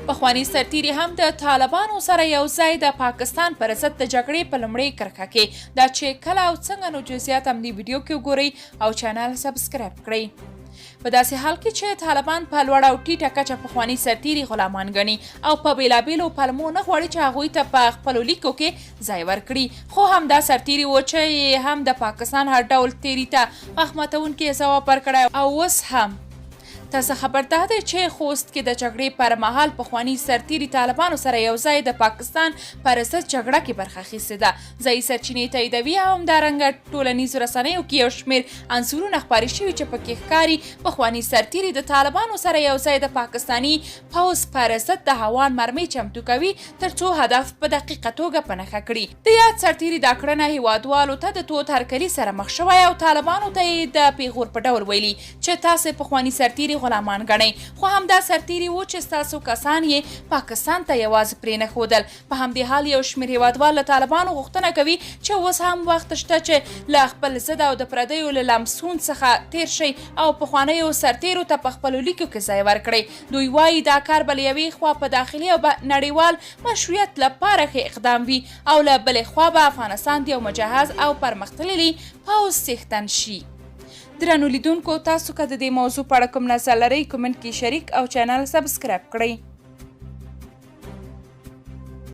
پخوانی سرتیري هم د طالبانو سره یو ځای د پاکستان پر ضد د جګړې په لومړۍ کرښه کې دا چې کله او څنګه نو جزئیات هم دې ویډیو کې وګورئ او چینل سبسکرایب کړئ. په داسې حال کې چې طالبان په لوړه او ټیټه کچه پخواني سرتیري غلامان ګڼي او په بېلابېلو پلمو نه غواړي چې هغوی ته په خپلو لیکو کې ځای ورکړي، خو همدا سرتیري و چې هم د پاکستان هر ډول تیري ته مخ ماتونکی ځواب ورکړی او اوس هم تاسو خبر ده چې خوست کې د جګړې پر مهال پخواني سرتیري طالبانو سره یو ځای د پاکستان پر ضد جګړه کې برخه اخیستې ده. ځایي سرچینې تاییدوي او همدارنګه ټولنیزو رسنیو کې یو شمېر انځورونه خپاره شوي چې پکې ښکاري پخواني سرتیري د طالبانو سره یو ځای د پاکستاني پوځ پر ضد د هوان مرمۍ چمتو کوي تر څو هدف په دقیقه توګه په نښه کړي. د یاد سرتیري دا کړنه هیوادوالو ته د تود هرکلي سره مخ شوی او طالبانو ته یې د پیغور په ډول ویلي چې تاسې پخواني سرتیري غلامان ګڼئ، خو همدا سرتیري و چې ستاسو کسان یې پاکستان ته یوازې پرې نښودل. په همدې حال یو شمېر هیوادوال له طالبانو غوښتنه کوي چې اوس هم وخت شته چې له خپل ضد او د پردیو له لمسون څخه تیر شئ او پخوانیو سرتیرو ته په خپلو لیکو کې ځای ورکړئ. دوی وایي دا کار به له یوې خوا په داخلي او نړیوال مشروعیت لپاره ښه اقدام وي او له بلې خوا به افغانستان د یو مجهز او پرمختللي پوځ څښتن شي. درنو لیدونکو، تاسو که د دې موضوع په اړه کوم نظر لرئ کومنټ کې شریک او چینل سبسکرایب کړئ.